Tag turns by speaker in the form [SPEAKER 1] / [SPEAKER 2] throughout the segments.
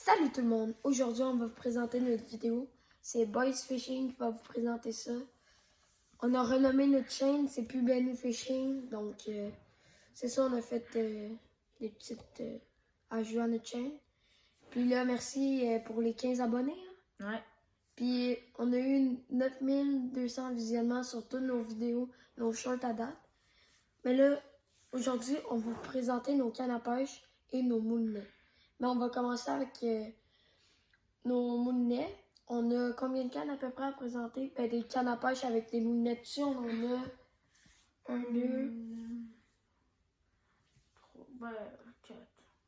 [SPEAKER 1] Salut tout le monde! Aujourd'hui, on va vous présenter notre vidéo. C'est Boys Fishing qui va vous présenter ça. On a renommé notre chaîne, c'est plus Benny Fishing. Donc, c'est ça, on a fait des petites ajouts à notre chaîne. Puis là, merci pour les 15 abonnés. Hein?
[SPEAKER 2] Ouais.
[SPEAKER 1] Puis, on a eu 9200 visionnements sur toutes nos vidéos, nos shorts à date. Mais là, aujourd'hui, on va vous présenter nos cannes à pêche et nos moulinets. Mais on va commencer avec nos moulinets. On a combien de cannes à peu près à présenter? Ben, des cannes à pêche avec des moulinets dessus, on en a 1, 2...
[SPEAKER 2] Ben, 4.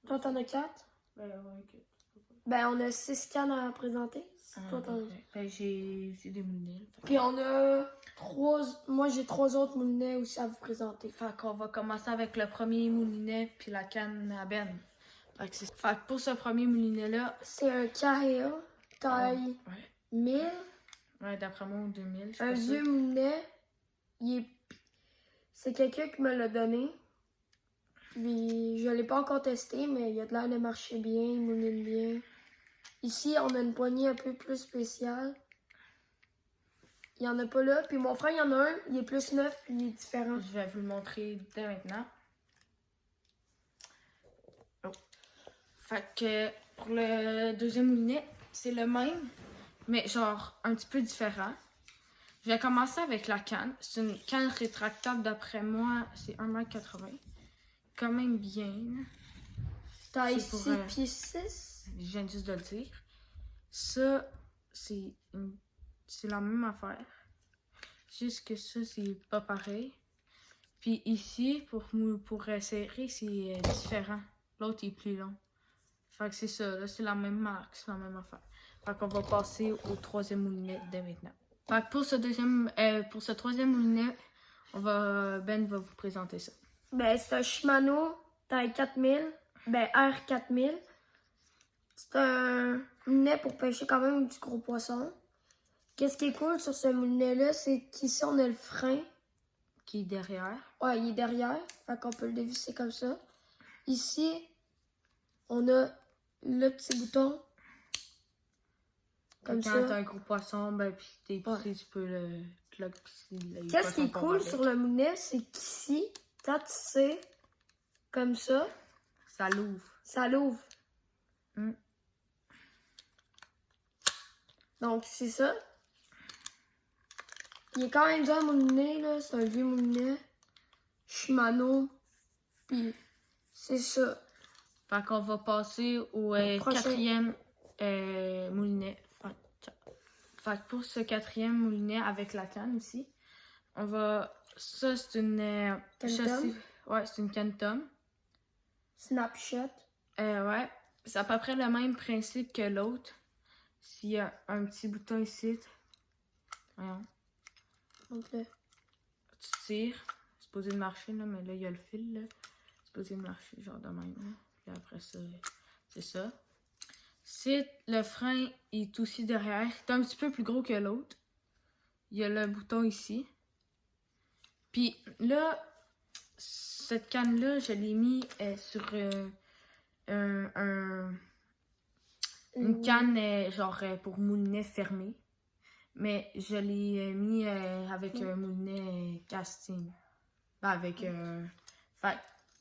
[SPEAKER 1] Toi, t'en as 4?
[SPEAKER 2] Ben, ouais, 4.
[SPEAKER 1] Ben, on a 6 cannes à présenter. Toi, t'en as...
[SPEAKER 2] Ben, j'ai des moulins.
[SPEAKER 1] Puis on a 3... Moi, j'ai 3 autres moulinets aussi à vous présenter.
[SPEAKER 2] Fait qu'on va commencer avec le premier moulinet puis la canne à benne. Fait que pour ce premier moulinet-là...
[SPEAKER 1] C'est un Carrea, taille 1000.
[SPEAKER 2] Ouais, d'après moi, 2000.
[SPEAKER 1] Un vieux moulinet. C'est quelqu'un qui me l'a donné. Puis je l'ai pas encore testé, mais il a de l'air de marcher bien, il mouline bien. Ici, on a une poignée un peu plus spéciale. Il y en a pas là. Puis mon frère, il y en a un, il est plus neuf, puis il est différent.
[SPEAKER 2] Je vais vous le montrer dès maintenant. Oh. Fait que pour le deuxième moulinet, c'est le même, mais genre un petit peu différent. Je vais commencer avec la canne. C'est une canne rétractable d'après moi, c'est 1,80 m. Quand même bien.
[SPEAKER 1] Taille 6 pieds 6.
[SPEAKER 2] Je viens juste de le dire. Ça, c'est la même affaire. Juste que ça, c'est pas pareil. Puis ici, pour serrer, c'est différent. L'autre est plus long. Fait que c'est ça, là, c'est la même marque, c'est la même affaire. Fait qu'on va passer au troisième moulinet dès maintenant. Fait que pour ce troisième moulinet, Ben va vous présenter ça.
[SPEAKER 1] Ben, c'est un Shimano, taille 4000, ben R4000. C'est un moulinet pour pêcher quand même du gros poisson. Qu'est-ce qui est cool sur ce moulinet-là, c'est qu'ici, on a le frein.
[SPEAKER 2] Qui est derrière.
[SPEAKER 1] Ouais, il est derrière, fait qu'on peut le dévisser comme ça. Ici, on a le petit bouton. Comme
[SPEAKER 2] quand
[SPEAKER 1] ça.
[SPEAKER 2] t'as un gros poisson, ben, puis t'es poussé, tu peux le plug.
[SPEAKER 1] Qu'est-ce qui est cool sur le moulinet, c'est qu'ici, quand tu sais, comme ça,
[SPEAKER 2] ça l'ouvre.
[SPEAKER 1] Ça l'ouvre.
[SPEAKER 2] Mm.
[SPEAKER 1] Donc, c'est ça. Il est quand même dur, mon moulinet, là. C'est un vieux moulinet. Shimano. Puis, c'est ça.
[SPEAKER 2] Fait qu'on va passer au quatrième moulinet. Fait que pour ce quatrième moulinet avec la canne ici, on va... Ça, c'est une... Ouais, c'est une Canton.
[SPEAKER 1] Snapshot.
[SPEAKER 2] Ouais. C'est à peu près le même principe que l'autre. S'il y a un petit bouton ici. Voyons.
[SPEAKER 1] Okay.
[SPEAKER 2] Tu tires. C'est supposé de marcher, là, mais là, il y a le fil, là. C'est supposé de marcher, genre de même, là. Puis après ça, c'est ça. Si le frein est aussi derrière, c'est un petit peu plus gros que l'autre. Il y a le bouton ici. Puis là, cette canne-là, je l'ai mis sur une canne genre pour moulinet fermé. Mais je l'ai mis avec un moulinet casting. Avec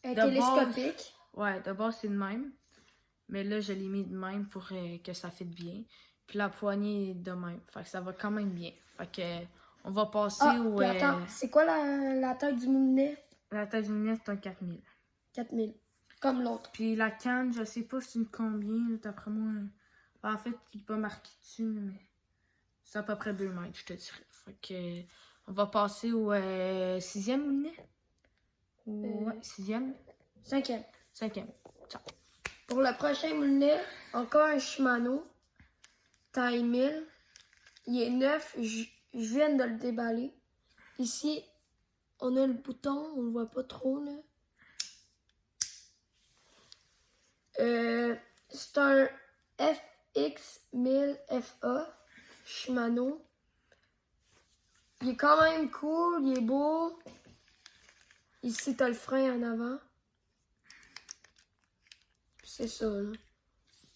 [SPEAKER 1] télescopique.
[SPEAKER 2] Ouais, d'abord c'est le même. Mais là, je l'ai mis de même pour que ça fitte bien. Puis la poignée est de même. Fait que ça va quand même bien. Fait que on va passer au...
[SPEAKER 1] Attends, c'est quoi la taille du moulinet?
[SPEAKER 2] La taille du moulinet, c'est un 4000.
[SPEAKER 1] 4000. Comme l'autre.
[SPEAKER 2] Puis la canne, je sais pas c'est une combien, d'après moi. En fait, il n'est pas marqué dessus, mais c'est à peu près 2 mètres, je te dirais. Fait que on va passer au 6e moulinet. Ouais, 6e.
[SPEAKER 1] 5e.
[SPEAKER 2] 5e. Ciao.
[SPEAKER 1] Pour le prochain moulinet, encore un Shimano. Taille 1000. Il est neuf. Je viens de le déballer. Ici, on a le bouton. On le voit pas trop, là. C'est un FX1000FA Shimano. Il est quand même cool. Il est beau. Ici, t'as le frein en avant. C'est ça, là.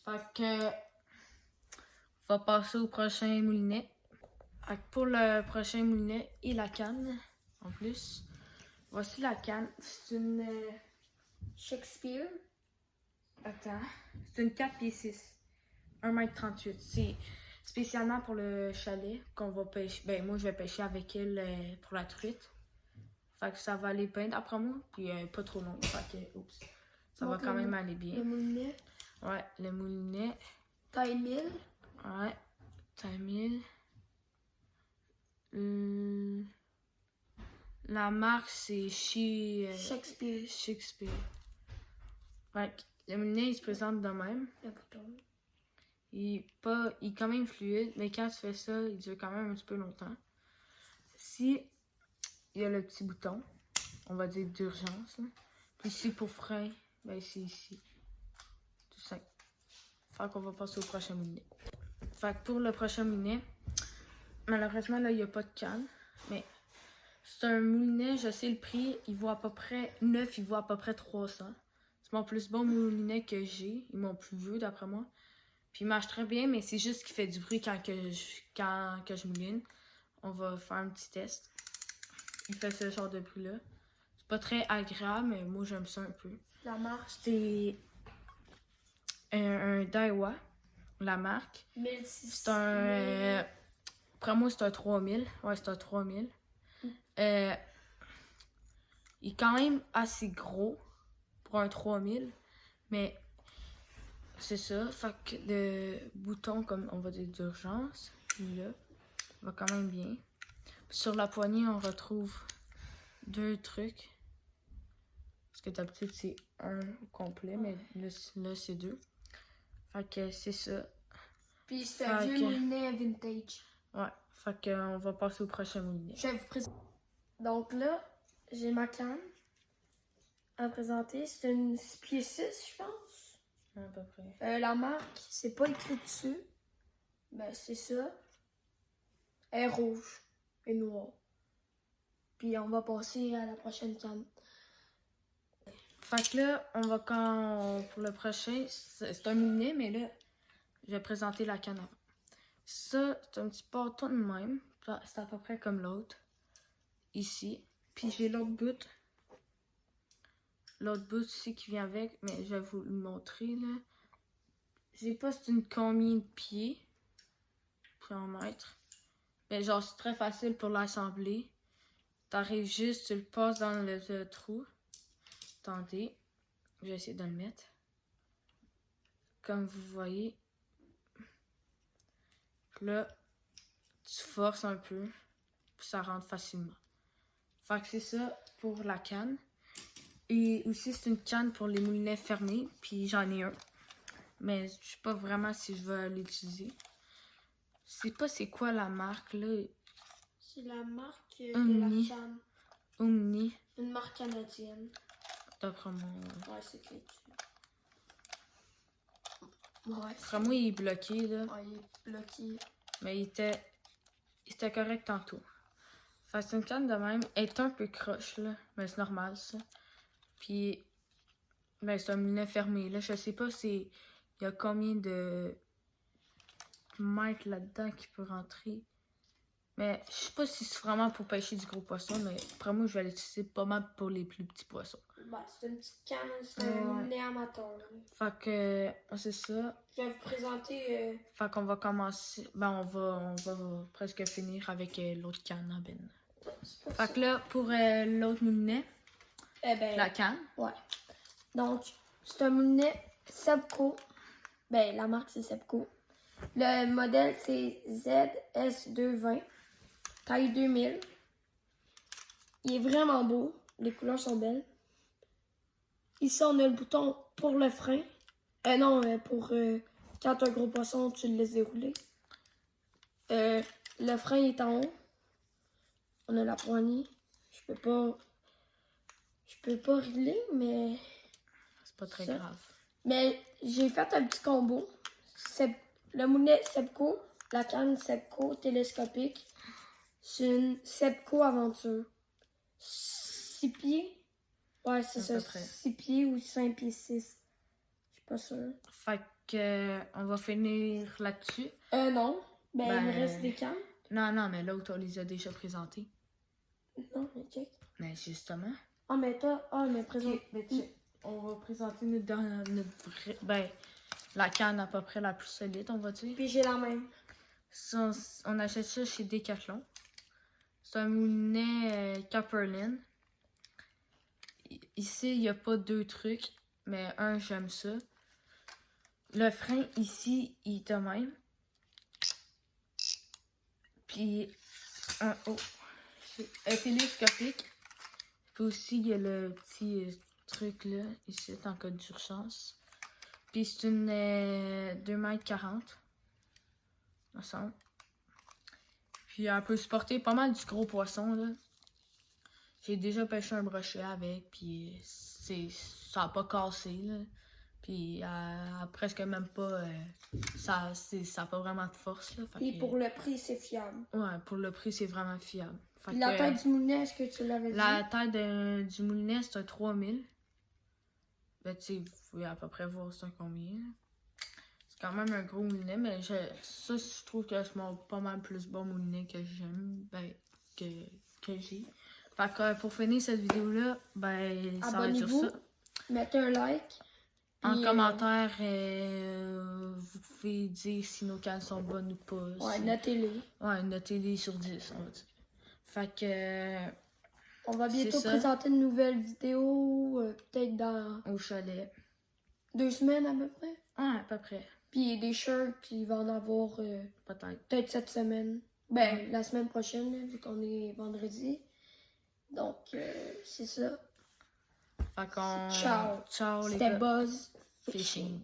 [SPEAKER 2] Fait que, on va passer au prochain moulinet. Fait que pour le prochain moulinet et la canne, en plus, voici la canne. C'est une...
[SPEAKER 1] Shakespeare.
[SPEAKER 2] Attends. C'est une 4 pieds 6. 1,38 m. C'est spécialement pour le chalet qu'on va pêcher. Ben, moi, je vais pêcher avec elle pour la truite. Fait que ça va aller bien d'après moi. Puis pas trop long. Fait que, oups. Ça va quand même aller bien.
[SPEAKER 1] Le moulinet.
[SPEAKER 2] Ouais, le moulinet.
[SPEAKER 1] Taille 1000.
[SPEAKER 2] Ouais, taille 1000. La marque, c'est
[SPEAKER 1] Shakespeare.
[SPEAKER 2] Shakespeare. Fait que le moulinet, il se présente de même.
[SPEAKER 1] Le bouton.
[SPEAKER 2] Il est quand même fluide, mais quand tu fais ça, il dure quand même un petit peu longtemps. Si il y a le petit bouton, on va dire d'urgence. Puis ici pour frein, ben c'est ici. Tout simple. Fait qu'on va passer au prochain moulinet. Fait que pour le prochain moulinet, malheureusement là il n'y a pas de canne. Mais c'est un moulinet, je sais le prix, il vaut à peu près 9, il vaut à peu près 300. C'est mon plus bon moulinet que j'ai, et mon plus vieux d'après moi. Puis il marche très bien, mais c'est juste qu'il fait du bruit quand je mouline. On va faire un petit test. Il fait ce genre de bruit-là. C'est pas très agréable, mais moi j'aime ça un peu.
[SPEAKER 1] La marque.
[SPEAKER 2] C'est un Daiwa, la marque.
[SPEAKER 1] 1600.
[SPEAKER 2] C'est un... Après moi, c'est un 3000. Ouais, c'est un 3000. Il est quand même assez gros pour un 3000, mais... C'est ça, fait que le bouton, comme on va dire d'urgence, là, va quand même bien. Puis sur la poignée, on retrouve 2 trucs. Parce que d'habitude, c'est un au complet, mais là c'est 2. Fait que c'est ça.
[SPEAKER 1] Puis c'est un vieux moulinet vintage.
[SPEAKER 2] Ouais, fait que on va passer au prochain moulinet.
[SPEAKER 1] Je vais vous présenter. Donc là, j'ai ma canne à présenter. C'est une 6 pieds 6, je pense.
[SPEAKER 2] À peu près.
[SPEAKER 1] La marque, c'est pas écrit dessus. Ben, c'est ça. Elle est rouge et noire. Puis on va passer à la prochaine canne.
[SPEAKER 2] Fait que là, on va pour le prochain, c'est un moulinet, mais là, je vais présenter la canne avant. Ça, c'est un petit bâton de même. C'est à peu près comme l'autre. Ici. Puis j'ai l'autre bout. L'autre bout ici qui vient avec, mais je vais vous le montrer là. Je sais pas c'est une combien de pieds. Puis en mètres. Mais genre c'est très facile pour l'assembler. T'arrives juste, tu le passes dans le trou. Attendez. Je vais essayer de le mettre. Comme vous voyez. Puis là, tu forces un peu. Puis ça rentre facilement. Fait que c'est ça pour la canne. Et aussi, c'est une canne pour les moulinets fermés. Puis j'en ai un. Mais je sais pas vraiment si je vais l'utiliser. Je sais pas c'est quoi la marque là.
[SPEAKER 1] C'est la marque
[SPEAKER 2] Omni.
[SPEAKER 1] de la canne.
[SPEAKER 2] Omni.
[SPEAKER 1] Une marque canadienne.
[SPEAKER 2] D'après moi.
[SPEAKER 1] Ouais, c'est écrit dessus. Ouais.
[SPEAKER 2] D'après moi, il est bloqué là.
[SPEAKER 1] Ouais, il est bloqué.
[SPEAKER 2] Mais il était correct tantôt. Fait que c'est une canne de même. Elle est un peu croche là. Mais c'est normal ça. Puis, ben, c'est un moulinet fermé. Là, je sais pas il y a combien de mètres là-dedans qui peut rentrer. Mais je sais pas si c'est vraiment pour pêcher du gros poisson, mais après moi, je vais l'utiliser pas mal pour les plus petits poissons.
[SPEAKER 1] Ben, c'est une petite canne, c'est un moulinet amateur. Là.
[SPEAKER 2] Fait que, c'est ça.
[SPEAKER 1] Je vais vous présenter...
[SPEAKER 2] Fait qu'on va commencer. Ben, on va presque finir avec l'autre canne à Ben. Fait que là, pour l'autre moulinet, la canne.
[SPEAKER 1] Ouais. Donc, c'est un moulinet Sebco. Ben, la marque, c'est Sebco. Le modèle, c'est ZS220. Taille 2000. Il est vraiment beau. Les couleurs sont belles. Ici, on a le bouton pour le frein. Pour quand tu as un gros poisson, tu le laisses dérouler. Le frein est en haut. On a la poignée. Je peux pas régler, mais...
[SPEAKER 2] C'est pas très grave.
[SPEAKER 1] Mais j'ai fait un petit combo. Le moulinet Sebco, la canne Sebco télescopique. C'est une Sebco Aventure. 6 pieds. Ouais, c'est ça. 6 pieds ou 5 pieds 6. Je suis pas sûre.
[SPEAKER 2] Fait que on va finir là-dessus.
[SPEAKER 1] Non. Ben, il me
[SPEAKER 2] Ben-
[SPEAKER 1] reste des cannes.
[SPEAKER 2] Non, mais l'autre, on les a déjà présentés.
[SPEAKER 1] Non, mais check.
[SPEAKER 2] Mais justement.
[SPEAKER 1] Ah, mais toi, mais présente.
[SPEAKER 2] On va présenter ben, la canne à peu près la plus solide, on va dire.
[SPEAKER 1] Puis j'ai la même.
[SPEAKER 2] On achète ça chez Decathlon. C'est un moulinet Caperlin. Ici, il n'y a pas deux trucs, mais un, j'aime ça. Le frein, ici, il est de même. Puis, c'est télescopique. Puis aussi, il y a le petit truc là, ici, en cas d'urgence. Puis c'est une 2,40 m, me semble. Puis elle peut supporter pas mal du gros poisson, là. J'ai déjà pêché un brochet avec, puis ça a pas cassé, là. Puis elle a presque même pas... ça a pas vraiment de force, là.
[SPEAKER 1] Puis pour le prix, c'est fiable.
[SPEAKER 2] Ouais, pour le prix, c'est vraiment fiable.
[SPEAKER 1] Puis la taille du moulinet, est-ce que tu l'avais dit?
[SPEAKER 2] La taille du moulinet, c'est un 3000. Ben, tu sais, vous pouvez à peu près voir ça combien. C'est quand même un gros moulinet, mais ça, je trouve que c'est mon pas mal plus bon moulinet que j'aime, ben, que j'ai. Fait que pour finir cette vidéo-là, ben, ça va être sur ça.
[SPEAKER 1] Mettez un like.
[SPEAKER 2] En commentaire, vous pouvez dire si nos cannes sont bonnes ou pas.
[SPEAKER 1] Ouais, notez-les.
[SPEAKER 2] Ouais, notez-les sur 10, on va dire. Fait que...
[SPEAKER 1] On va bientôt présenter une nouvelle vidéo, peut-être dans...
[SPEAKER 2] Au chalet.
[SPEAKER 1] 2 semaines à peu près.
[SPEAKER 2] Ouais, à peu près.
[SPEAKER 1] Puis des shirts, puis il va en avoir peut-être cette semaine. Ben, la semaine prochaine, là, vu qu'on est vendredi. Donc, c'est ça.
[SPEAKER 2] Fait qu'on...
[SPEAKER 1] Ciao.
[SPEAKER 2] Ciao les
[SPEAKER 1] C'était
[SPEAKER 2] gars.
[SPEAKER 1] Buzz
[SPEAKER 2] Fishing.